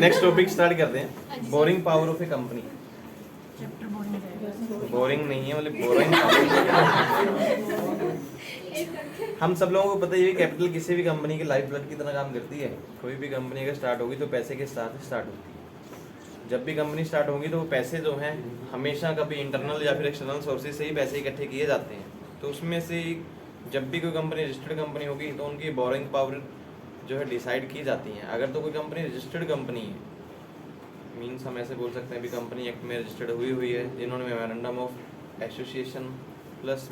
Next topic start करते हैं। Boring power of A company. Boring नहीं है, मतलब बोरिंग। हम सब लोगों को पता ही है कैपिटल किसी भी कंपनी की लाइफ ब्लड की तरह काम करती है। कोई भी कंपनी अगर स्टार्ट होगी तो पैसे के साथ स्टार्ट होती है। जब भी कंपनी स्टार्ट होगी तो वो पैसे जो हैं हमेशा कभी इंटरनल या फिर एक्सटर्नल सोर्सेज से ही पैसे इकट्ठे किए जाते हैं। तो उसमें से जब भी कोई कंपनी रजिस्टर्ड कंपनी होगी तो उनकी बोरिंग पावर जो है डिसाइड की जाती है। अगर तो कोई कंपनी रजिस्टर्ड कंपनी है, मीन्स हम ऐसे बोल सकते हैं भी कंपनी एक्ट में रजिस्टर्ड हुई है, जिन्होंने memorandum of association plus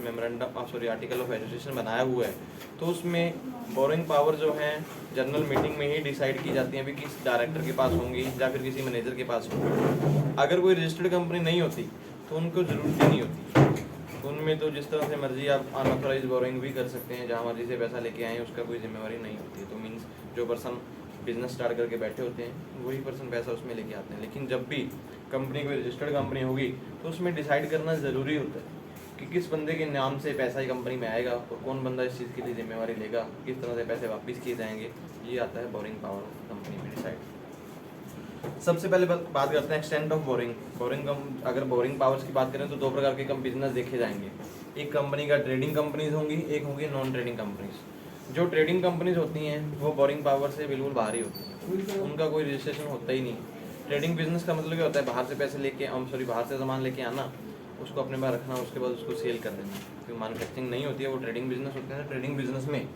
article of association बनाया हुआ है, तो उसमें बोरिंग पावर जो है जनरल मीटिंग में ही डिसाइड की जाती है भी किस डायरेक्टर के पास होंगी या फिर किसी मैनेजर के पास होंगी। अगर कोई रजिस्टर्ड कंपनी नहीं होती तो उनको ज़रूरत ही नहीं होती। उनमें तो जिस तरह से मर्जी आप अनऑथराइज बोरिंग भी कर सकते हैं, जहाँ मर्जी से पैसा लेके आए उसका कोई जिम्मेवारी नहीं होती है। तो मीन्स जो पर्सन बिजनेस स्टार्ट करके बैठे होते हैं वही पर्सन पैसा उसमें लेके आते हैं। लेकिन जब भी कंपनी कोई रजिस्टर्ड कंपनी होगी तो उसमें डिसाइड करना ज़रूरी होता है कि किस बंदे के नाम से पैसा ही कंपनी में आएगा और कौन बंदा इस चीज़ के लिए जिम्मेवारी लेगा, किस तरह से पैसे वापस किए जाएंगे। ये आता है बोरिंग पावर कंपनी में डिसाइड। सबसे पहले बात करते हैं एक्सटेंट ऑफ बोरिंग। अगर बोरिंग पावर्स की बात करें तो दो प्रकार के बिजनेस देखे जाएंगे। एक कंपनी का ट्रेडिंग कंपनीज होंगी, एक होंगी नॉन ट्रेडिंग कंपनीज। जो ट्रेडिंग कंपनीज होती हैं वो बोरिंग पावर से बिल्कुल बाहर ही होती हैं, उनका कोई रजिस्ट्रेशन होता ही नहीं। ट्रेडिंग बिजनेस का मतलब क्या होता है, बाहर से पैसे लेके बाहर से सामान लेके आना, उसको अपने पास रखना, उसके बाद उसको सेल कर देना। क्योंकि मैन्युफैक्चरिंग नहीं होती है, वो ट्रेडिंग बिजनेस होते हैं। ट्रेडिंग बिजनेस में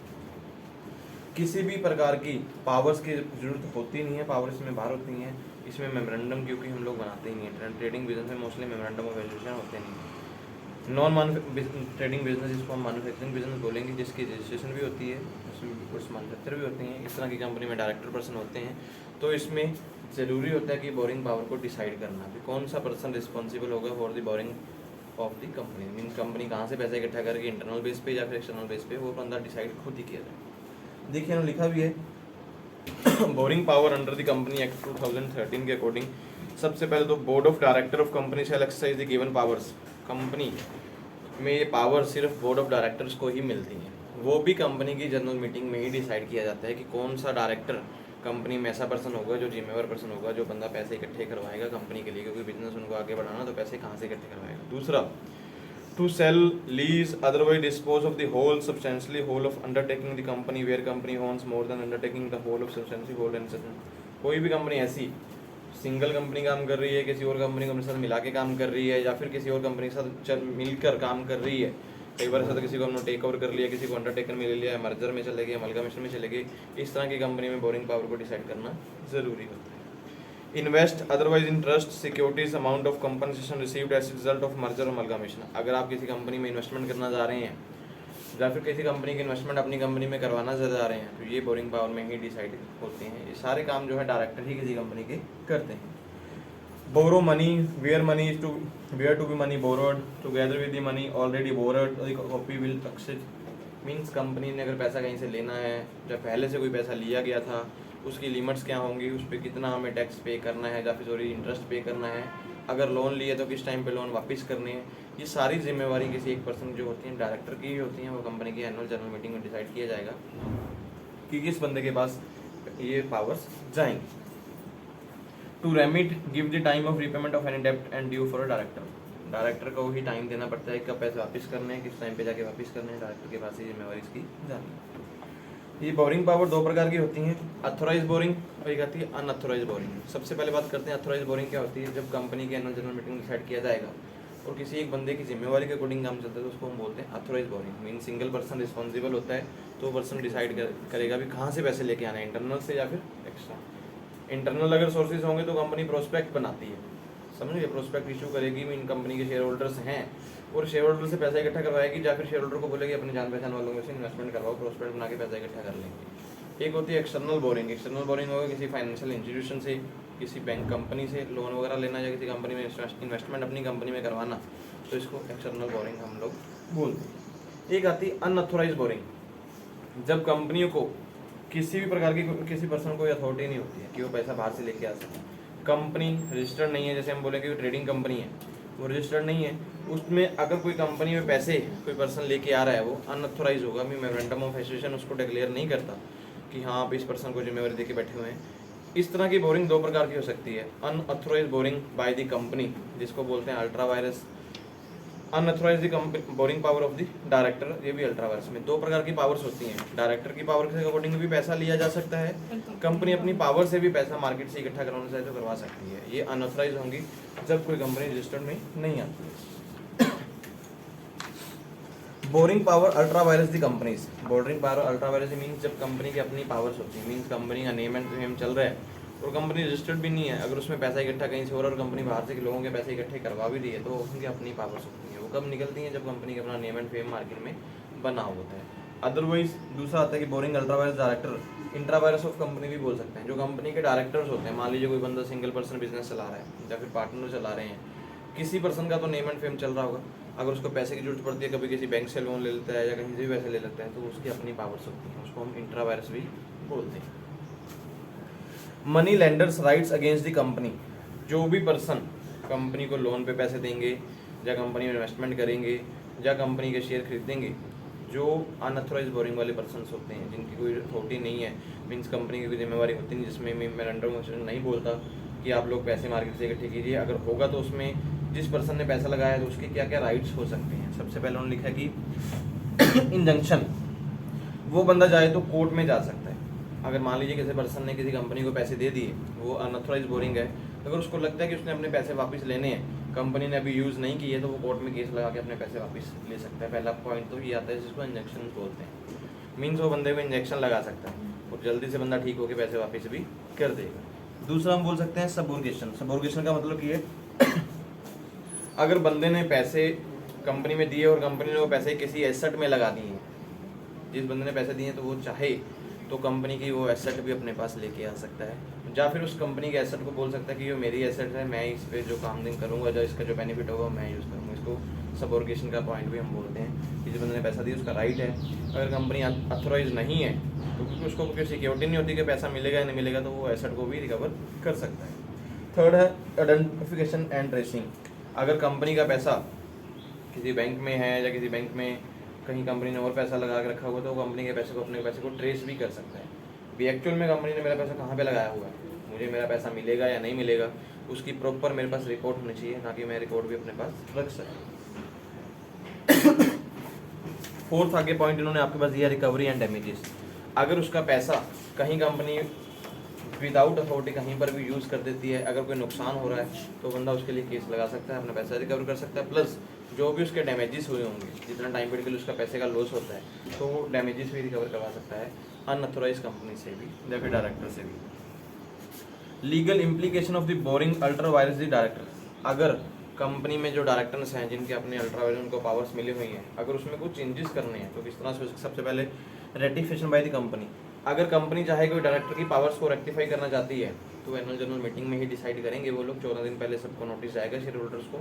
किसी भी प्रकार की पावर्स की जरूरत होती नहीं है, पावर इसमें बाहर होती हैं। इसमें मेमोरेंडम क्योंकि हम लोग बनाते ही नहीं है। ट्रेडिंग बिजनेस में मोस्टली मेमोरेंडम ऑफ एसोसिएशन होते नहीं। नॉन ट्रेडिंग बिजनेस जिसको हम मैन्युफैक्चरिंग बिजनेस बोलेंगे, जिसकी रजिस्ट्रेशन भी होती है, उसमें कुछ मैन्युफैक्चर भी होते हैं। इस तरह की कंपनी में डायरेक्टर पर्सन होते हैं। तो इसमें ज़रूरी होता है कि बोरिंग पावर को डिसाइड करना कि कौन सा पर्सन रिस्पॉन्सिबल होगा for the borrowing of the company. Mean company कहाँ से पैसे इकट्ठा करके इंटरनल बेस पे या फिर एक्सटर्नल बेस पे, वो बंदा डिसाइड खुद ही किया जाए। देखिए यहाँ लिखा भी है borrowing power under the company act 2013 के अकॉर्डिंग। सबसे पहले तो board of director of company shall exercise the given powers. Company में ये पावर सिर्फ बोर्ड ऑफ डायरेक्टर्स को ही मिलती हैं। वो भी कंपनी की जनरल मीटिंग में ही डिसाइड किया जाता है कि कौन सा डायरेक्टर कंपनी में ऐसा पर्सन होगा जो जिम्मेवार पर्सन होगा, जो बंदा पैसे इकट्ठे करवाएगा कंपनी के लिए, क्योंकि बिजनेस उनको आगे बढ़ाना, तो पैसे कहाँ से इकट्ठे करवाएगा। दूसरा, to sell, lease, otherwise dispose of the whole substantially whole of undertaking the company where company owns more than undertaking the whole of substantially whole and कोई भी कंपनी ऐसी सिंगल कंपनी काम कर रही है, किसी और कंपनी के साथ मिला के काम कर रही है, या फिर किसी और कंपनी के साथ मिलकर काम कर रही है। कई बार ऐसा किसी को हमने टेक ओवर कर लिया, किसी को अंडरटेकर में ले लिया, मर्जर में चले गए, अमलगामेशन में चले गए। इस तरह की कंपनी में बोरिंग पावर को डिसाइड करना ज़रूरी होता है। Invest otherwise in trust securities amount of compensation received as result of merger amalgamation. अगर आप किसी कंपनी में इन्वेस्टमेंट करना चाह रहे हैं या फिर किसी कंपनी की इन्वेस्टमेंट अपनी कंपनी में करवाना चाह रहे हैं, तो ये बोरिंग पावर में ही डिसाइड होते हैं। ये सारे काम जो है डायरेक्टर ही किसी कंपनी के करते हैं। Borrow money where to be money borrowed together with the money already borrowed copy will accept. Means company ने अगर पैसा कहीं से लेना है, जब पहले से कोई पैसा लिया गया था, उसकी लिमिट्स क्या होंगी, उस पर कितना हमें टैक्स पे करना है या फिर इंटरेस्ट पे करना है, अगर लोन लिए तो किस टाइम पे लोन वापस करने हैं। ये सारी जिम्मेवारी किसी एक पर्सन जो होती है डायरेक्टर की ही होती हैं। वो कंपनी की एनुअल जनरल मीटिंग में डिसाइड किया जाएगा कि किस बंदे के पास ये पावर्स जाएंगी। To remit give the time of repayment of any डेब्ट and due for a director. Director को ही टाइम देना पड़ता है कब पैसे वापस करने हैं, किस टाइम पे जाके वापस करने हैं। डायरेक्टर के पास ही जिम्मेवारी इसकी जानी है। ये बोरिंग पावर दो प्रकार की होती हैं, अथोराइज बोरिंग और एक आती है अनअथोराइज बोरिंग। सबसे पहले बात करते हैं अथोराइज बोरिंग क्या होती है। जब कंपनी की एनुअल जनरल मीटिंग डिसाइड किया जाएगा और किसी एक बंदे की जिम्मेवारी के अकॉर्डिंग काम चलता है, तो उसको हम बोलते हैं authorise boring. Mean single person responsible होता है, तो पर्सन डिसाइड करेगा भी कहाँ से पैसे लेके आना है, इंटरनल से या फिर एक्स्ट्रा। इंटरनल अगर सोर्सेज होंगे तो कंपनी प्रोस्पेक्ट बनाती है, समझिए, प्रोस्पेक्ट इशू करेगी। मीन कंपनी के शेयर होल्डर्स हैं और शेयर होल्डर से पैसा इकट्ठा करवाएगी, या फिर शेयर होल्डर को बोलेगी अपने जान पहचान वालों में से इन्वेस्टमेंट करवाओ, प्रोस्पेक्ट बना के पैसा इकट्ठा कर लेंगे। एक होती है एक्सटर्नल बोरिंग। एक्सटर्नल बोरिंग होगा किसी फाइनेंशियल इंस्टीट्यूशन से, किसी बैंक कंपनी से लोन वगैरह लेना, या किसी कंपनी में इन्वेस्टमेंट अपनी कंपनी में करवाना, तो इसको एक्सटर्नल बोरिंग हम लोग बोलते हैं। एक आती है अनअथोराइज बोरिंग। जब कंपनियों को किसी भी प्रकार की किसी पर्सन को अथॉरिटी नहीं होती है कि वो पैसा बाहर से लेके आ सके। कंपनी रजिस्टर्ड नहीं है, जैसे हम बोले कि ट्रेडिंग कंपनी है, वो रजिस्टर्ड नहीं है, उसमें अगर कोई कंपनी में पैसे कोई पर्सन लेके आ रहा है, वो अनअथोराइज होगा। मेमोरेंडम ऑफ एसोसिएशन उसको डिक्लेयर नहीं करता कि हाँ आप इस पर्सन को जिम्मेवारी देके बैठे हुए हैं। इस तरह की बोरिंग दो प्रकार की हो सकती है, unauthorise boring by the company जिसको बोलते हैं ultra virus, unauthorise boring power of the director, ये भी अल्ट्रा वायरस में। दो प्रकार की पावर्स होती हैं, डायरेक्टर की पावर के अकॉर्डिंग भी पैसा लिया जा सकता है, कंपनी अपनी पावर से भी पैसा मार्केट से इकट्ठा करवाना चाहे तो करवा सकती है। ये अनऑथोराइज होंगी जब कोई कंपनी रजिस्टर्ड में नहीं आती है। Borrowing power ultra vires the companies, borrowing power ultra vires means जब कंपनी की अपनी पावर्स होती है, मीन्स कंपनी का नेम एंड फेम चल रहा है और कंपनी रजिस्टर्ड भी नहीं है, अगर उसमें पैसा इकट्ठा कहीं से और कंपनी बाहर से लोगों के पैसे इकट्ठे करवा भी रही है तो उनकी अपनी पावर्स होती है। वो कब निकलती हैं, जब कंपनी का अपना नेम एंड फेम मार्केट में बना होता है। अदरवाइज दूसरा आता है कि boring ultra vires director, intra virus of company भी बोल सकते हैं, जो कंपनी के डायरेक्टर्स होते हैं। मान लीजिए कोई बंदा सिंगल पर्सन बिजनेस चला रहा है या फिर पार्टनर चला रहे हैं, किसी पर्सन का तो नेम एंड फेम चल रहा होगा, अगर उसको पैसे की जरूरत पड़ती है, कभी किसी बैंक से लोन ले लेता है या कहीं से भी पैसे ले लेता है, तो उसकी अपनी पावर्स होती हैं, उसको हम इंट्रा वायरस भी बोलते हैं। Money lenders rights against the company, जो भी पर्सन कंपनी को लोन पे पैसे देंगे या कंपनी में इन्वेस्टमेंट करेंगे या कंपनी के शेयर खरीदेंगे, जो अनऑथोराइज बोरिंग वाले पर्सन होते हैं, जिनकी कोई अथॉरिटी नहीं है, मीन्स कंपनी की कोई जिम्मेवारी होती नहीं, जिसमें मेमोरेंडम नहीं बोलता कि आप लोग पैसे मार्केट से इकट्ठे कीजिए, अगर होगा तो उसमें जिस पर्सन ने पैसा लगाया तो उसके क्या क्या राइट्स हो सकते हैं। सबसे पहले उन्होंने लिखा कि इंजंक्शन, वो बंदा जाए तो कोर्ट में जा सकता है। अगर मान लीजिए किसी पर्सन ने किसी कंपनी को पैसे दे दिए, वो अनऑथोराइज बोरिंग है, अगर उसको लगता है कि उसने अपने पैसे वापस लेने हैं, कंपनी ने अभी यूज़ नहीं किए, तो वो कोर्ट में केस लगा के अपने पैसे वापस ले सकता है। पहला पॉइंट तो ये आता है जिसको इंजेक्शन बोलते हैं, मीन्स वो बंदे को इंजेक्शन लगा सकता है और जल्दी से बंदा ठीक होकर पैसे वापस भी कर देगा। दूसरा हम बोल सकते हैं सबोर्गेशन। सबोर्गेशन का मतलब ये है अगर बंदे ने पैसे कंपनी में दिए और कंपनी ने वो पैसे किसी एसेट में लगा दिए हैं, जिस बंदे ने पैसे दिए हैं तो वो चाहे तो कंपनी की वो एसेट भी अपने पास लेके आ सकता है, या फिर उस कंपनी के एसेट को बोल सकता है कि ये मेरी एसेट है, मैं इस पे जो काम करूँगा, जो इसका जो बेनिफिट होगा मैं यूज़ करूँगा। इसको सबोर्गेशन का पॉइंट भी हम बोलते हैं कि जिस बंदे ने पैसा दिया उसका राइट है, अगर कंपनी अथोराइज नहीं है तो क्योंकि उसको कोई सिक्योरिटी नहीं होती कि पैसा मिलेगा या नहीं मिलेगा, तो वो एसेट को भी रिकवर कर सकता है। थर्ड है आइडेंटिफिकेशन एंड ट्रेसिंग। अगर कंपनी का पैसा किसी बैंक में है या किसी बैंक में कहीं कंपनी ने और पैसा लगा के रखा हुआ, तो कंपनी के पैसे को अपने पैसे को ट्रेस भी कर सकता है भी एक्चुअल में कंपनी ने मेरा पैसा कहाँ पे लगाया हुआ है, मुझे मेरा पैसा मिलेगा या नहीं मिलेगा, उसकी प्रॉपर मेरे पास रिपोर्ट होनी चाहिए, ना कि मैं रिकॉर्ड भी अपने पास रख सकूँ। फोर्थ आगे पॉइंट इन्होंने आपके पास दिया रिकवरी एंड डैमेजेस। अगर उसका पैसा कहीं कंपनी विदाउट अथॉरिटी कहीं पर भी यूज़ कर देती है, अगर कोई नुकसान हो रहा है तो बंदा उसके लिए केस लगा सकता है, अपना पैसा रिकवर कर सकता है, प्लस जो भी उसके डैमेजेस हुए होंगे, जितना टाइम पीरियड के लिए उसका पैसे का लॉस होता है तो वो डैमेजेस भी रिकवर करवा सकता है अनऑथोराइज कंपनी से भी या फिर डायरेक्टर से भी। Legal implication of the boring ultra vires the director. अगर कंपनी में जो डायरेक्टर्स हैं जिनके अपने अल्ट्रा वायरस उनको पावर्स मिली हुई हैं, अगर उसमें कुछ चेंजेस करने हैं तो किस तरह से। सबसे पहले रेटिफिकेशन बाय द कंपनी। अगर कंपनी चाहे कोई डायरेक्टर की पावर्स को रेक्टिफाई करना चाहती है तो एनुअल जनरल मीटिंग में ही डिसाइड करेंगे वो लोग। 14 दिन पहले सबको नोटिस जाएगा शेयर होल्डर्स को,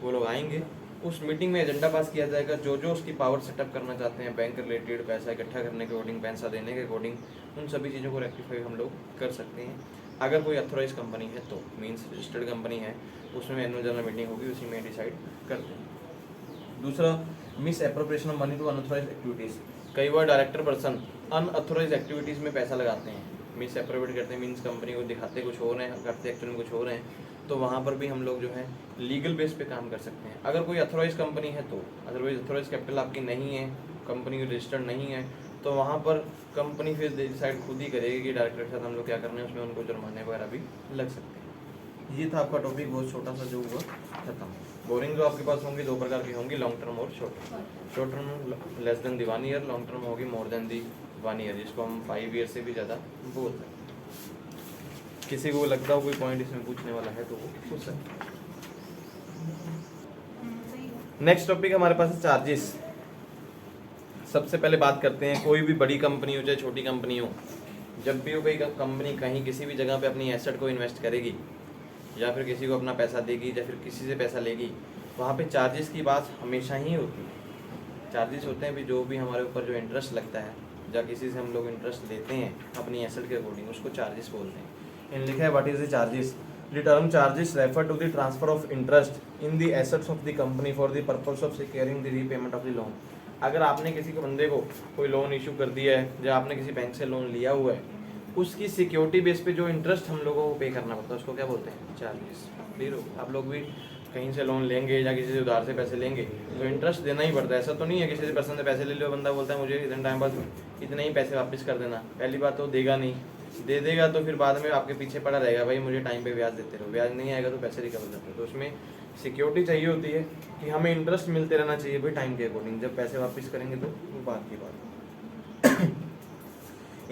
वो लोग आएंगे, उस मीटिंग में एजेंडा पास किया जाएगा, जो जो उसकी पावर सेटअप करना चाहते हैं, बैंक रिलेटेड, पैसा इकट्ठा करने के अकॉर्डिंग, पैसा देने के अकॉर्डिंग, उन सभी चीज़ों को रेक्टिफाई हम लोग कर सकते हैं। अगर कोई अथोराइज कंपनी है तो मीन्स रजिस्टर्ड कंपनी है, उसमें एनुअल जनरल मीटिंग होगी, उसी में डिसाइड करते हैं। दूसरा misappropriation of money to unauthorise activities. कई बार डायरेक्टर पर्सन अनऑथोराइज एक्टिविटीज़ में पैसा लगाते हैं, मिस एप्रोप्रिएट करते हैं, मीन्स कंपनी को दिखाते कुछ और हैं, करते एक्चुअली कुछ और हैं, तो वहाँ पर भी हम लोग जो है लीगल बेस पे काम कर सकते हैं। अगर कोई अथोराइज कंपनी है तो, अदरवाइज अथोराइज कैपिटल आपकी नहीं है, कंपनी रजिस्टर्ड नहीं है, तो वहाँ पर कंपनी फिर डिसाइड खुद ही करेगी कि डायरेक्टर के साथ हम लोग क्या करना है, उसमें उनको जुर्माने वगैरह भी लग सकते हैं। ये था आपका टॉपिक, बहुत छोटा सा जो हुआ खत्म। बोरिंग जो आपके पास होंगी दो प्रकार की होंगी, लॉन्ग टर्म और short term. Short term less than the 1 year, long term होगी मोर देन दी 1 ईयर, जिसको हम 5 ईयर से भी ज़्यादा बोल सकते हैं। किसी को लगता हो कोई पॉइंट इसमें पूछने वाला है तो वो पूछ सकते। नेक्स्ट टॉपिक हमारे पास है चार्जेस। सबसे पहले बात करते हैं, कोई भी बड़ी कंपनी हो चाहे छोटी कंपनी हो, जब भी वो कोई कंपनी कहीं किसी भी जगह पे अपनी एसेट को इन्वेस्ट करेगी या फिर किसी को अपना पैसा देगी या फिर किसी से पैसा लेगी, वहाँ पे चार्जेस की बात हमेशा ही होती है। चार्जेस होते हैं भी जो भी हमारे ऊपर जो इंटरेस्ट लगता है या किसी से हम लोग इंटरेस्ट लेते हैं अपनी एसेट के अकॉर्डिंग, उसको चार्जेस बोलते हैं। इन लिखा है what is the charges. The term charges refer to the transfer of interest in the assets of the company for the purpose of securing the repayment of the loan. अगर आपने किसी को बंदे को कोई लोन इशू कर दिया है या आपने किसी बैंक से लोन लिया हुआ है, उसकी सिक्योरिटी बेस पे जो इंटरेस्ट हम लोगों को पे करना पड़ता है उसको क्या बोलते हैं, चार्जेस। क्लियर हो? आप लोग भी कहीं से लोन लेंगे या किसी से उधार से पैसे लेंगे तो इंटरेस्ट देना ही पड़ता है। ऐसा तो नहीं है किसी से पर्सन से पैसे ले लो, बंदा बोलता है मुझे इतने टाइम बाद इतने ही पैसे वापस कर देना। पहली बात तो देगा नहीं, दे देगा तो फिर बाद में आपके पीछे पड़ा रहेगा, भाई मुझे टाइम पे ब्याज देते रहो, ब्याज नहीं आएगा तो पैसे रिकवर करते हो। तो उसमें सिक्योरिटी चाहिए होती है कि हमें इंटरेस्ट मिलते रहना चाहिए भाई टाइम के अकॉर्डिंग, जब पैसे वापस करेंगे तो वो बात की बात।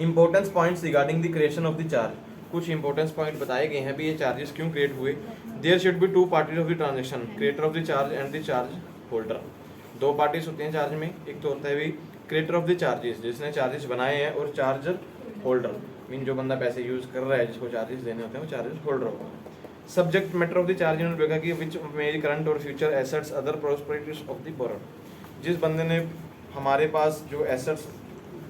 Importance points regarding the creation of the charge, कुछ इंपॉर्टेंस पॉइंट बताए गए हैं भी ये चार्जेस क्यों क्रिएट हुए। There should be two parties of the transaction, creator of the charge and the charge holder. दो पार्टीज होती हैं चार्ज में, एक तो होता है भी क्रिएटर ऑफ द चार्जेस जिसने चार्जेस बनाए हैं, और चार्जर होल्डर मीन जो बंदा पैसे यूज कर रहा है जिसको चार्जेस देने होते हैं वो चार्जेस होल्डर होगा। Subject matter of the charge इन्होंने देखा कि विच मेरी करंट और future assets other prosperities of the borrower, जिस बंदे ने हमारे पास जो एसेट्स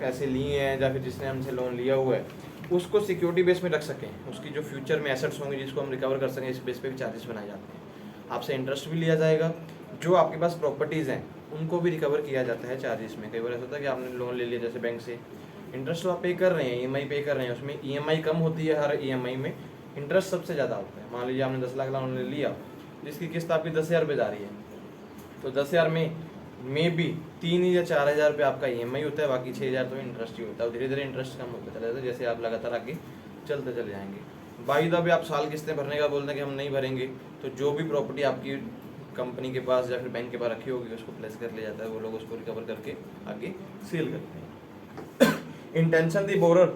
पैसे लिए हैं या फिर जिसने हमसे लोन लिया हुआ है उसको सिक्योरिटी बेस में रख सकें, उसकी जो फ्यूचर में एसेट्स होंगे जिसको हम रिकवर कर सकें, इस बेस पे भी चार्जेस बनाए जाते हैं। आपसे इंटरेस्ट भी लिया जाएगा, जो आपके पास प्रॉपर्टीज़ हैं उनको भी रिकवर किया जाता है चार्जेस में। कई बार ऐसा होता है कि आपने लोन ले लिया जैसे बैंक से, इंटरेस्ट तो आप पे कर रहे हैं, ईएमआई पे कर रहे हैं, उसमें ईएमआई कम होती है, हर ईएमआई में इंटरेस्ट सबसे ज़्यादा होता है। मान लीजिए आपने 10 लाख लोन ले लिया जिसकी किस्त आपकी 10,000 रुपये जा रही है, तो 10,000 में भी 3 या 4,000 रुपये आपका ईएमआई होता है, बाकी 6,000 तो इंटरेस्ट ही होता है। धीरे धीरे इंटरेस्ट कम होता चला जाता है जैसे आप लगातार आगे चलते चले जाएंगे। बाई द वे आप साल किस्तें भरने का बोलते हैं कि हम नहीं भरेंगे, तो जो भी प्रॉपर्टी आपकी कंपनी के पास या फिर बैंक के पास रखी होगी उसको प्लेस कर लिया जाता है, वो लोग उसको रिकवर करके आगे सेल करते हैं। Intention the borrower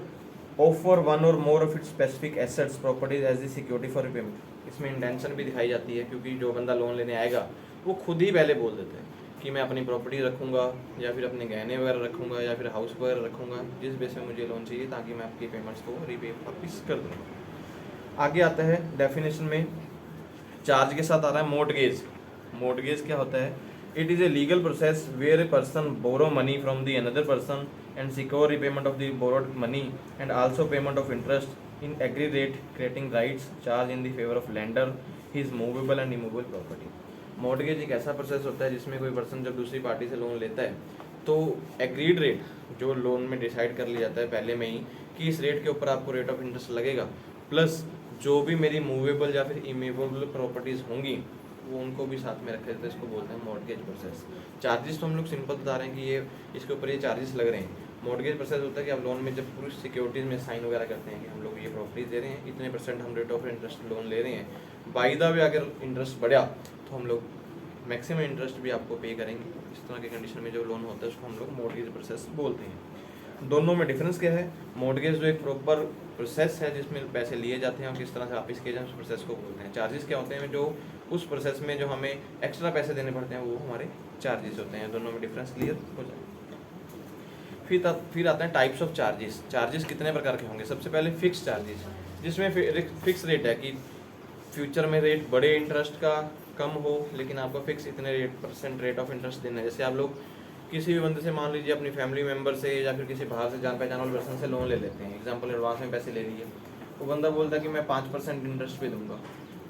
offer one or more of its specific assets properties as the security for repayment. इसमें इंटेंशन भी दिखाई जाती है क्योंकि जो बंदा लोन लेने आएगा वो खुद ही पहले बोल देते हैं कि मैं अपनी प्रॉपर्टी रखूंगा या फिर अपने गहने वगैरह रखूंगा या फिर हाउस वगैरह रखूंगा, जिस बेस में मुझे लोन चाहिए ताकि मैं आपकी पेमेंट्स को रीपे वापस कर दूँगा। आगे आता है डेफिनेशन में, चार्ज के साथ आ रहा है मोर्टगेज। मोर्टगेज क्या होता है? It is a legal process where a person borrow money from the another person and secure repayment of the borrowed money and also payment of interest in agree rate creating rights charge in the favour of lender his movable and immovable property. Mortgage एक ऐसा process होता है जिसमें कोई person जब दूसरी party से loan लेता है तो एग्रीड रेट जो लोन में डिसाइड कर लिया जाता है पहले में ही कि इस रेट के ऊपर आपको रेट ऑफ इंटरेस्ट लगेगा, प्लस जो भी मेरी मूवेबल या फिर इमूवेबल प्रॉपर्टीज़ होंगी वो उनको भी साथ में रखे जाते हैं। इसको बोलते हैं मॉर्टगेज प्रोसेस। चार्जेस तो हम लोग सिंपल बता रहे हैं कि ये इसके ऊपर ये चार्जेस लग रहे हैं। मॉर्टगेज प्रोसेस होता है कि आप लोन में जब पूरी सिक्योरिटीज़ में साइन वगैरह करते हैं कि हम लोग ये प्रॉपर्टीज दे रहे हैं, इतने % हम रेट ऑफ इंटरेस्ट लोन ले रहे हैं, बाई द वे अगर इंटरेस्ट बढ़ा तो हम लोग मैक्सिमम इंटरेस्ट भी आपको पे करेंगे। इस तरह के कंडीशन में जो लोन होता है उसको हम लोग मॉर्टगेज प्रोसेस बोलते हैं। दोनों में डिफरेंस क्या है? मॉर्टगेज जो एक प्रॉपर प्रोसेस है जिसमें पैसे लिए जाते हैं और किस तरह से वापस किए जाए उस प्रोसेस को बोलते हैं। चार्जेस क्या होते हैं? जो उस प्रोसेस में जो हमें एक्स्ट्रा पैसे देने पड़ते हैं वो हमारे चार्जेस होते हैं। दोनों में डिफरेंस क्लियर हो जाए। फिर आते हैं टाइप्स ऑफ चार्जेस। चार्जेस कितने प्रकार के होंगे? सबसे पहले फिक्स चार्जेस, जिसमें फिक्स रेट है कि फ्यूचर में रेट बढ़े इंटरेस्ट का कम हो, लेकिन आपको फिक्स इतने % रेट ऑफ इंटरेस्ट देना है। जैसे आप लोग किसी भी बंदे से मान लीजिए अपनी फैमिली मेम्बर से या फिर किसी बाहर से जान पहचान वाले पर्सन से लोन ले लेते हैं, एग्जांपल एडवांस में पैसे ले लिए, वो बंदा बोलता है कि मैं 5% इंटरेस्ट पे दूंगा।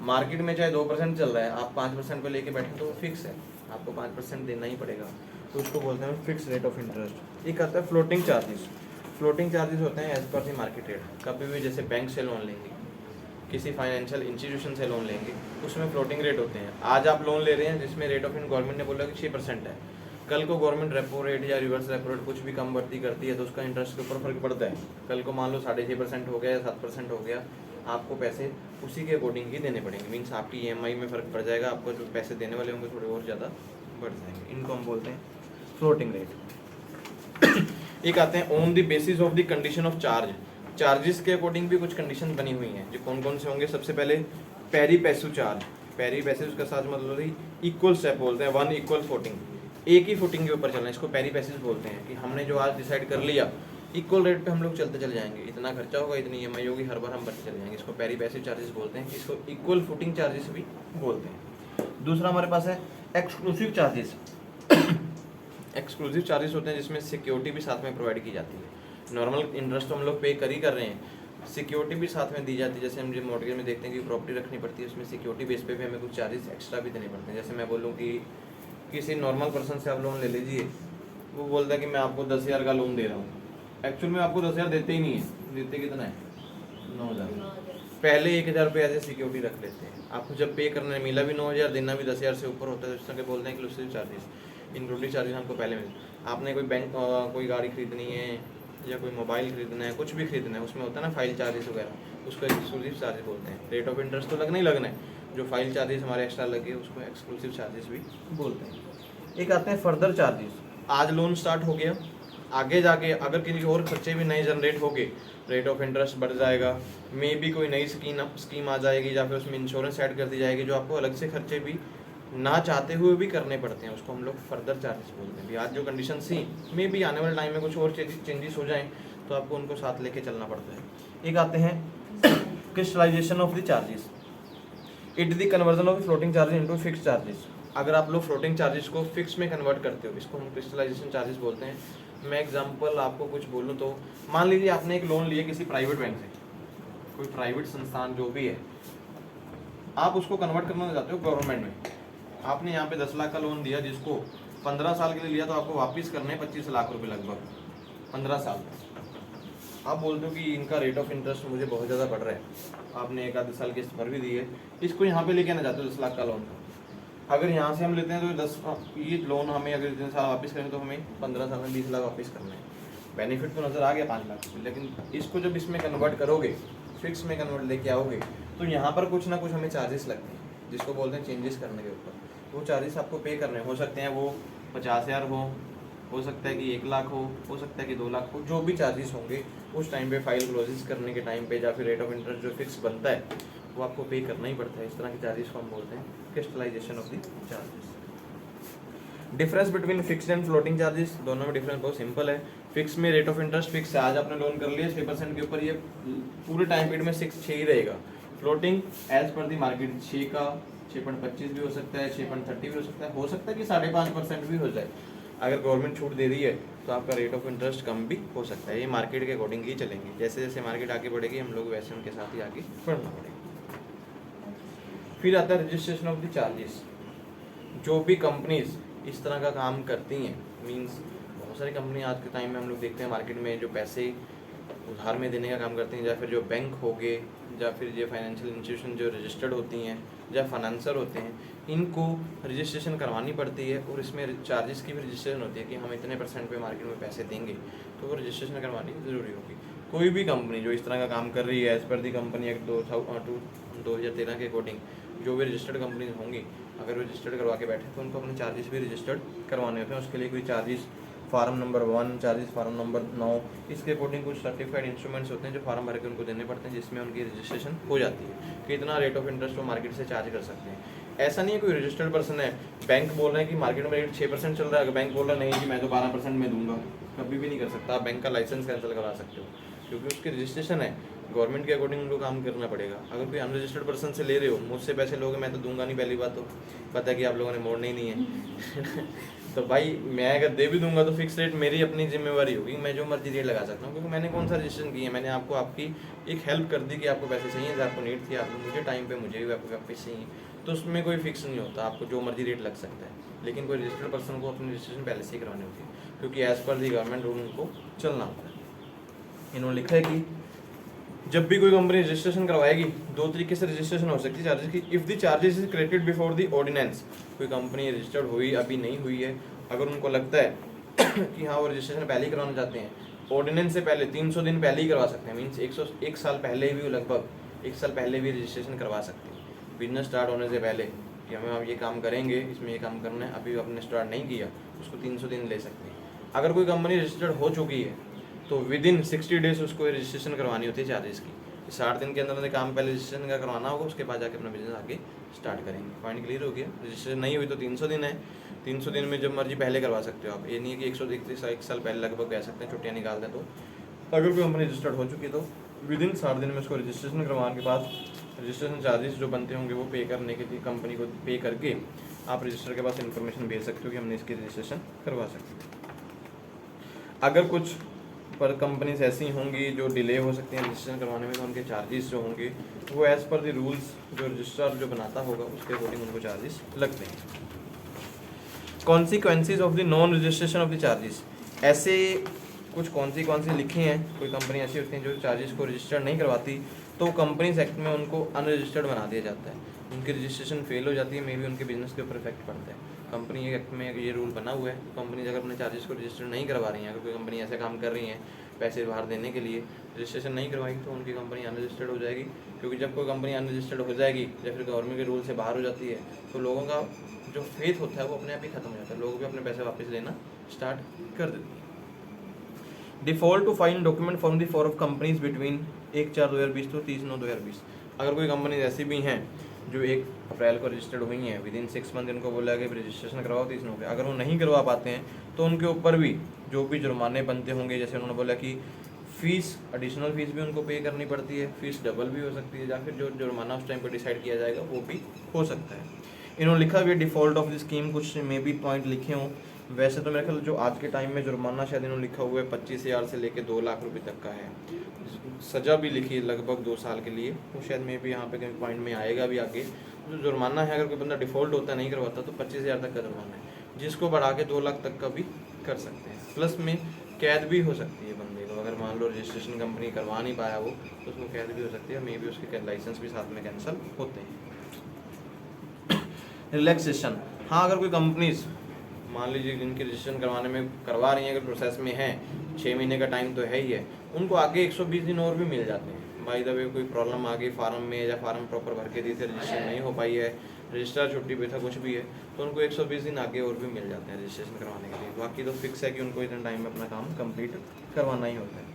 मार्केट में चाहे 2% चल रहा है, आप 5% पे लेके बैठे तो फिक्स है, आपको 5% देना ही पड़ेगा, तो उसको बोलते हैं फिक्स रेट ऑफ इंटरेस्ट। एक आता है फ्लोटिंग चार्जेस। फ्लोटिंग चार्जेस होते हैं एज पर दी मार्केट रेट। कभी भी जैसे बैंक से लोन लेंगे, किसी फाइनेंशियल इंस्टीट्यूशन से लोन लेंगे, उसमें फ्लोटिंग रेट होते हैं। आज आप लोन ले रहे हैं जिसमें रेट ऑफ इंटरेस्ट गवर्नमेंट ने बोला कि 6% है, कल को गवर्नमेंट रेपो रेट या रिवर्स रेपो रेट कुछ भी कम बढ़ती करती है तो उसका इंटरेस्ट के ऊपर फर्क पड़ता है। कल को मान लो 6.5% हो गया या 7% हो गया, आपको पैसे उसी के अकॉर्डिंग ही देने पड़ेंगे। मीन्स आपकी EMI में फ़र्क पड़ जाएगा, आपको जो पैसे देने वाले होंगे थोड़े और ज़्यादा बढ़ जाएंगे। इनको हम बोलते हैं फ्लोटिंग रेट। एक आते हैं on the basis of the condition of charge. Charges के अकॉर्डिंग भी कुछ कंडीशन बनी हुई हैं, जो कौन कौन से होंगे? सबसे पहले पेरी पैसू चार्ज। पेरी पैसू उसका साथ मतलब इक्वल स्टेप बोलते हैं, 1 इक्वल फुटिंग, एक ही फुटिंग के ऊपर चलना, इसको पेरी पैसेज बोलते हैं। कि हमने जो आज डिसाइड कर लिया इक्वल रेट पे हम लोग चलते चले जाएंगे, इतना खर्चा होगा, इतनी EMI होगी, हर बार हम बढ़ते चले जाएंगे। इसको पेरी पैसेज चार्जेस बोलते हैं, इसको इक्वल फुटिंग चार्जेस भी बोलते हैं। दूसरा हमारे पास है एक्सक्लूसिव चार्जेस। एक्सक्लूसिव चार्जेस होते हैं जिसमें सिक्योरिटी भी साथ में प्रोवाइड की जाती है। नॉर्मल इंटरेस्ट तो हम लोग पे कर ही कर रहे हैं, सिक्योरिटी भी साथ में दी जाती है। जैसे हम जो मॉर्टगेज में देखते हैं कि प्रॉपर्टी रखनी पड़ती है, उसमें सिक्योरिटी बेस पे भी हमें कुछ चार्जेस एक्स्ट्रा भी देने पड़ते हैं। जैसे मैं बोलूँ कि किसी नॉर्मल पर्सन से आप लोन ले लीजिए, वो बोलता है कि मैं आपको 10,000 का लोन दे रहा हूँ, एक्चुअल में आपको 10,000 देते ही नहीं है, खरीदते कितना है 9,000। पहले 1,000 रुपये एज ए सिक्योरिटी रख लेते हैं। आपको जब पे करने मिला भी 9,000, देना भी 10,000 से ऊपर होता है तो इसके बोलते हैं इंक्लूसिव चार्जेस। इंक्लूसिव चार्जेस हमको पहले मिले। आपने कोई बैंक कोई गाड़ी खरीदनी है या कोई मोबाइल खरीदना है, कुछ भी खरीदना है, उसमें होता है ना फाइल चार्जेस वगैरह, उसको एक्सक्लूसिव चार्जेस बोलते हैं। रेट ऑफ इंटरेस्ट तो लगना ही लगना है, जो फाइल चार्जेस हमारे एक्स्ट्रा लगे उसको एक्सक्लूसिव चार्जेस भी बोलते हैं। एक आते हैं फर्दर चार्जेस। आज लोन स्टार्ट हो गया, आगे जाके अगर किसी और खर्चे भी नए जनरेट हो गए, रेट ऑफ इंटरेस्ट बढ़ जाएगा, मे भी कोई नई स्कीम आ जाएगी या फिर उसमें इंश्योरेंस ऐड कर दी जाएगी, जो आपको अलग से खर्चे भी ना चाहते हुए भी करने पड़ते हैं, उसको हम लोग फर्दर चार्जेस बोलते हैं। आज जो कंडीशन थी मे भी आने वाले टाइम में कुछ और चेंजेस हो जाएं तो आपको उनको साथ लेके चलना पड़ता है। एक आते हैं crystallisation of the charges. It the conversion of floating charges into fixed charges. अगर आप लोग फ्लोटिंग चार्जेस को फिक्स में कन्वर्ट करते हो, इसको हम क्रिस्टलाइजेशन चार्जेस बोलते हैं। मैं एग्जांपल आपको कुछ बोलूँ तो मान लीजिए आपने एक लोन लिया किसी प्राइवेट बैंक से, कोई प्राइवेट संस्थान जो भी है, आप उसको कन्वर्ट करना चाहते हो गवर्नमेंट में। आपने यहाँ पे 10 लाख का लोन दिया, जिसको 15 साल के लिए लिया, तो आपको वापस करने 25 लाख रुपए लगभग 15 साल। आप बोलते हो कि इनका रेट ऑफ इंटरेस्ट मुझे बहुत ज़्यादा बढ़ रहा है, आपने एक आधे साल किस्त भर भी दी है, इसको यहाँ पे लेके आना चाहते हो 10 लाख का लोन। अगर यहाँ से हम लेते हैं तो ये लोन हमें अगर इतने साल वापस करें तो हमें 15 साल में 20 लाख वापस करना है। बेनिफिट तो नज़र आ गया 5 लाख, लेकिन इसको जब इसमें कन्वर्ट करोगे, फिक्स में कन्वर्ट लेके आओगे, तो यहाँ पर कुछ ना कुछ हमें चार्जेस लगते हैं, जिसको बोलते हैं चेंजेस करने के ऊपर। वो चार्जेस आपको पे करने हो सकते हैं, वो 50,000 हो सकता है कि 1 लाख हो सकता है कि 2 लाख हो, जो भी चार्जेस होंगे उस टाइम पे फाइल क्लोजिस करने के टाइम पे, या फिर रेट ऑफ इंटरेस्ट जो फिक्स बनता है वो आपको पे करना ही पड़ता है। इस तरह के चार्जेस को हम बोलते हैं crystallisation of the charges. Difference between fixed and floating charges, दोनों में डिफरेंस बहुत सिंपल है। फिक्स में रेट ऑफ इंटरेस्ट फिक्स है, आज आपने लोन कर लिया 6% के ऊपर, ये पूरे टाइम पीरियड में 6 ही रहेगा। फ्लोटिंग एज पर दी मार्केट 6 का 6.25 भी हो सकता है, 6.30 भी हो सकता है कि 5.5% भी हो जाए। अगर गवर्नमेंट छूट दे रही है तो आपका रेट ऑफ इंटरेस्ट कम भी हो सकता है। ये मार्केट के अकॉर्डिंग ही चलेंगे, जैसे जैसे मार्केट आगे बढ़ेगी हम लोग वैसे उनके साथ ही आगे बढ़ना पड़ेगा। फिर आता है रजिस्ट्रेशन ऑफ द चार्जेस। जो भी कंपनीज इस तरह का काम करती हैं, मींस बहुत सारी कंपनी आज के टाइम में हम लोग देखते हैं मार्केट में जो पैसे उधार में देने का काम करती हैं, या फिर जो बैंक हो गए, या फिर ये फाइनेंशियल इंस्टीट्यूशन जो रजिस्टर्ड होती हैं, या फाइनेंसर होते हैं, इनको रजिस्ट्रेशन करवानी पड़ती है और इसमें चार्जेस की भी रजिस्ट्रेशन होती है कि हम इतने % पे मार्केट में पैसे देंगे, तो वो रजिस्ट्रेशन करवानी ज़रूरी होगी। कोई भी कंपनी जो इस तरह का काम कर रही है, एज पर दी कंपनी एक्ट 2013 के अकॉर्डिंग, जो भी रजिस्टर्ड कंपनीज होंगी, अगर वो रजिस्टर्ड करवा के बैठे तो उनको अपने चार्जेस भी रजिस्टर्ड करवाने होते हैं। उसके लिए कोई charges form number 1, charges form number 9, इसके अकॉर्डिंग कुछ सर्टिफाइड इंस्ट्रूमेंट्स होते हैं जो फार्म भर के उनको देने पड़ते हैं, जिसमें उनकी रजिस्ट्रेशन हो जाती है कि इतना रेट ऑफ इंटरेस्ट वो मार्केट से चार्ज कर सकते हैं। ऐसा नहीं है कोई रजिस्टर्ड पर्सन है, बैंक बोल रहे हैं कि मार्केट में रेट 6% चल रहा है, अगर बैंक बोल रहा है नहीं कि मैं तो 12% में दूंगा, कभी भी नहीं कर सकता। आप बैंक का लाइसेंस कैंसिल करा सकते हो, क्योंकि उसकी रजिस्ट्रेशन है, गवर्नमेंट के अकॉर्डिंग उनको काम करना पड़ेगा। अगर कोई अनरजिस्टर्ड पर्सन से ले रहे हो, मुझसे पैसे लोगे, मैं तो दूंगा नहीं, पहली बात तो पता है कि आप लोगों ने मोड़ने ही नहीं है तो भाई मैं अगर दे भी दूंगा तो फिक्स रेट मेरी अपनी जिम्मेवारी होगी, मैं जो मर्जी रेट लगा सकता हूँ, क्योंकि मैंने कौन सा रजिस्ट्रेशन किया है, मैंने आपको आपकी एक हेल्प कर दी कि आपको पैसे चाहिए, जब आपको नीड थी, आपको मुझे टाइम पे मुझे भी आपको पैसे चाहिए, तो उसमें कोई फिक्स नहीं होता, आपको जो मर्जी रेट लग सकता है। लेकिन कोई रजिस्टर्ड पर्सन को अपनी रजिस्ट्रेशन पहले से ही करवानी होती है, क्योंकि एज पर दी गवर्नमेंट रूल उनको चलना होता है। इन्होंने लिखा है कि जब भी कोई कंपनी रजिस्ट्रेशन करवाएगी, 2 तरीके से रजिस्ट्रेशन हो सकती है चार्जेस की। If the charges is created before the ordinance, कोई कंपनी रजिस्टर्ड हुई अभी नहीं हुई है, अगर उनको लगता है कि हाँ वो रजिस्ट्रेशन पहले ही करवाना चाहते हैं, ऑर्डिनेंस से पहले 300 दिन पहले ही करवा सकते हैं, मीन्स 1 साल पहले भी, लगभग 1 साल पहले भी रजिस्ट्रेशन करवा सकते हैं। बिजनेस स्टार्ट होने से पहले कि हमें अब ये काम करेंगे, इसमें ये काम करना है, अभी आपने स्टार्ट नहीं किया, उसको 300 दिन ले सकते हैं। अगर कोई कंपनी रजिस्टर्ड हो चुकी है तो विदिन 60 डेज उसको रजिस्ट्रेशन करवानी होती है चार्जेस की। 60 दिन के अंदर अंदर काम पहले रजिस्ट्रेशन का करवाना होगा, उसके बाद जाके अपना बिजनेस आगे स्टार्ट करेंगे। पॉइंट क्लियर हो गया। रजिस्ट्रेशन नहीं हुई तो 300 दिन है, 300 दिन में जब मर्जी पहले करवा सकते हो आप, ये नहीं है कि 1 साल पहले लगभग कह सकते हैं, छुट्टियाँ निकालते हैं। तो अगर कोई कंपनी रजिस्टर्ड हो चुकी है तो विदिन 60 दिन में उसको रजिस्ट्रेशन करवाने के बाद रजिस्ट्रेशन चार्जेस जो बनते होंगे वो पे करने के लिए कंपनी को पे करके आप रजिस्टर के पास इन्फॉर्मेशन भेज सकते हो कि हमने इसकी रजिस्ट्रेशन करवा सकते हैं। अगर कुछ पर कंपनीज ऐसी होंगी जो डिले हो सकती हैं रजिस्ट्रेशन करवाने में, तो उनके चार्जेस जो होंगे वो एज़ पर द रूल्स जो रजिस्ट्रार जो बनाता होगा उसके अकॉर्डिंग उनको चार्जेस लगते हैं। Consequences of the non registration of the charges, ऐसे कुछ कौन सी लिखी हैं, कोई कंपनी ऐसी होती हैं जो चार्जेस को रजिस्टर्ड नहीं करवाती, तो कंपनीज एक्ट में उनको अनरजिस्टर्ड बना दिया जाता है, उनकी रजिस्ट्रेशन फेल हो जाती है, मे भी उनके बिजनेस के ऊपर इफेक्ट पड़ता है। कंपनी एक्ट में ये रूल बना हुआ है, कंपनीज अगर अपने चार्जेस को रजिस्टर नहीं करवा रही हैं, अगर कोई कंपनी ऐसे काम कर रही हैं पैसे बाहर देने के लिए, रजिस्ट्रेशन नहीं करवाई, तो उनकी कंपनी अनरजिस्टर्ड हो जाएगी। क्योंकि जब कोई कंपनी अनरजिस्टर्ड हो जाएगी या फिर गवर्नमेंट के रूल से बाहर हो जाती है, तो लोगों का जो फेथ होता है वो अपने आप ही खत्म हो जाता है, लोग भी अपने पैसे वापस लेना स्टार्ट कर देते हैं। Default to fine document from the for of companies between 1/4/2020 to 30/9/2020। अगर कोई कंपनी ऐसी भी हैं जो 1 अप्रैल को रजिस्टर्ड हुई हैं, विद इन 6 मंथ इनको बोला कि रजिस्ट्रेशन करवाओ 30 पे, अगर वो नहीं करवा पाते हैं तो उनके ऊपर भी जो भी जुर्माने बनते होंगे, जैसे उन्होंने बोला कि फीस, एडिशनल फीस भी उनको पे करनी पड़ती है, फीस डबल भी हो सकती है, या फिर जो जुर्माना उस टाइम पर डिसाइड किया जाएगा वो भी हो सकता है। इन्होंने लिखा हुआ डिफॉल्ट ऑफ द स्कीम, कुछ मे बी पॉइंट लिखे हों। वैसे तो मेरे ख्याल जो आज के टाइम में जुर्माना शायद इन्होंने लिखा हुआ है 25,000 से लेकर 2 लाख रुपए तक का है, सज़ा भी लिखी है लगभग 2 साल के लिए, वो शायद मे भी यहाँ पे कहीं पॉइंट में आएगा भी आगे। जो जुर्माना है, अगर कोई बंदा डिफ़ॉल्ट होता है, नहीं करवाता, तो 25,000 तक का जुर्माना है, जिसको बढ़ा के 2 लाख तक का भी कर सकते हैं। प्लस में कैद भी हो सकती है बंदे को, अगर मान लो रजिस्ट्रेशन कंपनी करवा नहीं पाया वो, तो उसको कैद भी हो सकती है, मे भी उसके लाइसेंस भी साथ में कैंसिल होते हैं। रिलैक्सेशन, हाँ, अगर कोई कंपनीज मान लीजिए जिनकी रजिस्ट्रेशन करवाने में करवा रही हैं, अगर प्रोसेस में है, 6 महीने का टाइम तो है ही है, उनको आगे 120 दिन और भी मिल जाते हैं। बाय द वे कोई प्रॉब्लम आ गई फार्म में, या फार्म प्रॉपर भर के दी थी, रजिस्ट्रेशन नहीं हो पाई है, रजिस्ट्रार छुट्टी पे था, कुछ भी है, तो उनको 120 दिन आगे और भी मिल जाते हैं रजिस्ट्रेशन करवाने के लिए। बाकी तो फिक्स है कि उनको इतने टाइम में अपना काम कंप्लीट करवाना ही होता है।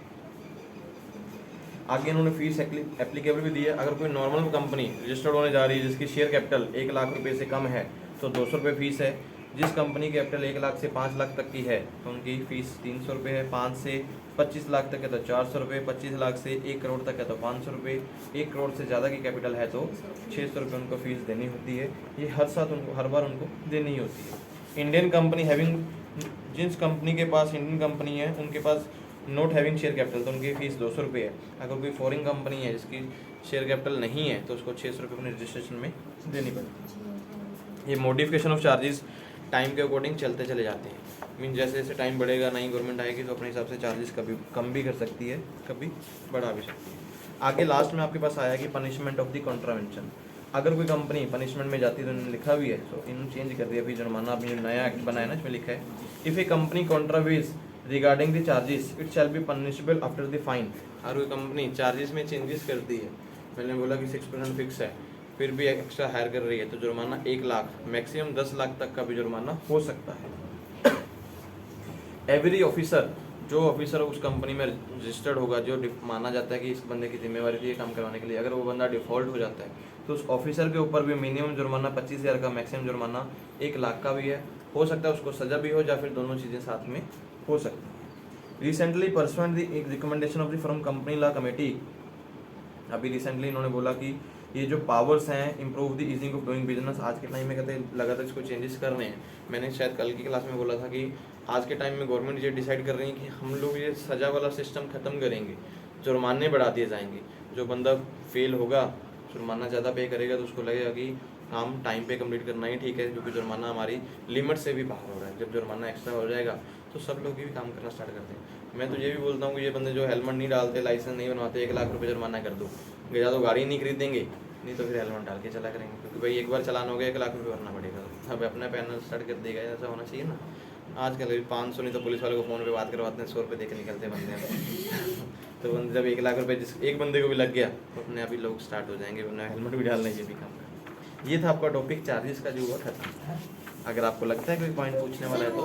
आगे इन्होंने फीस एप्लीकेबल भी दी है। अगर कोई नॉर्मल कंपनी रजिस्टर्ड होने जा रही है जिसकी शेयर कैपिटल 1 लाख रुपये से कम है, तो 200 रुपये फीस है। जिस कंपनी की कैपिटल 1 लाख से 5 लाख तक की है तो उनकी फ़ीस 300 रुपये है। 5 से 25 लाख तक है तो 400 रुपये, 25 लाख से 1 करोड़ तक है तो 500 रुपये, 1 करोड़ से ज़्यादा की कैपिटल है तो 600 रुपये उनको फीस देनी होती है। ये हर बार उनको देनी होती है। इंडियन कंपनी हैविंग, जिस कंपनी के पास इंडियन कंपनी है उनके पास नॉट हैविंग शेयर कैपिटल, तो उनकी फ़ीस 200 रुपये है। अगर कोई फॉरेन कंपनी है जिसकी शेयर कैपिटल नहीं है तो उसको 600 रुपये अपने रजिस्ट्रेशन में देनी पड़ती है। ये मॉडिफिकेशन ऑफ चार्जेस टाइम के अकॉर्डिंग चलते चले जाते हैं। मीन जैसे जैसे टाइम बढ़ेगा, नई गवर्नमेंट आएगी तो अपने हिसाब से चार्जेस कभी कम भी कर सकती है, कभी बढ़ा भी सकती है। आगे लास्ट में आपके पास आया कि पनिशमेंट ऑफ द कॉन्ट्रावेंशन। अगर कोई कंपनी पनिशमेंट में जाती है तो इन्होंने लिखा भी है, तो इन्होंने चेंज कर दिया। अभी जुर्माना, अभी जो नया एक्ट बना है ना, इसमें लिखा है if a company contravenes regarding the charges it shall be punishable after the fine. अगर कोई कंपनी चार्जेस में चेंजेस करती है, मैंने बोला कि 6% फिक्स है, फिर भी एक्स्ट्रा हायर कर रही है, तो जुर्माना 1 लाख मैक्सिमम 10 लाख तक का भी जुर्माना हो सकता है। एवरी ऑफिसर, जो ऑफिसर उस कंपनी में रजिस्टर्ड होगा, जो माना जाता है कि इस बंदे की जिम्मेवारी थी ये काम करवाने के लिए, अगर वो बंदा डिफ़ॉल्ट हो जाता है तो उस ऑफिसर के ऊपर भी मिनिमम जुर्माना 25,000 का, मैक्सिमम जुर्माना 1 लाख का भी है। हो सकता है उसको सज़ा भी हो, या फिर दोनों चीज़ें साथ में हो सकती है। रिसेंटली परसुएंट द एक recommendation of the from company law committee, अभी रिसेंटली इन्होंने बोला कि ये जो पावर्स हैं improve the easing of doing business, आज के टाइम में कहते हैं लगातार इसको चेंजेस कर रहे हैं। मैंने शायद कल की क्लास में बोला था कि आज के टाइम में गवर्नमेंट ये डिसाइड कर रही है कि हम लोग ये सज़ा वाला सिस्टम ख़त्म करेंगे, जुर्माने बढ़ा दिए जाएंगे। जो बंदा फेल होगा, जुर्माना ज़्यादा पे करेगा, तो उसको लगेगा कि काम टाइम पे कंप्लीट करना ही ठीक है, क्योंकि जुर्माना हमारी लिमिट से भी बाहर हो रहा है। जब जुर्माना एक्स्ट्रा हो जाएगा तो सब लोग भी काम करना स्टार्ट करते हैं। मैं तो ये भी बोलता हूँ कि ये बंदे जो हेलमेट नहीं डालते, लाइसेंस नहीं बनवाते, 1 लाख रुपये जुर्माना कर दो, या तो गाड़ी नहीं खरीदेंगे, नहीं तो फिर हेलमेट डाल के चला करेंगे, क्योंकि भाई एक बार चलान हो गया 1 लाख रुपये भरना पड़ेगा। अब अपना पैनल स्टार्ट कर देगा, ऐसा होना चाहिए ना। आजकल 500 नहीं तो पुलिस वाले को फ़ोन पे बात करवाते हैं, 100 रुपये दे के निकलते बंदे हैं। तो बंदे जब 1 लाख रुपये जिस एक बंदे को भी लग गया तो अपने अभी लोग स्टार्ट हो जाएंगे, वरना हेलमेट भी डालना, ये भी काम करना। ये था आपका टॉपिक चार्जेस का जो हुआ खत्म। अगर आपको लगता है कोई पॉइंट पूछने वाला है तो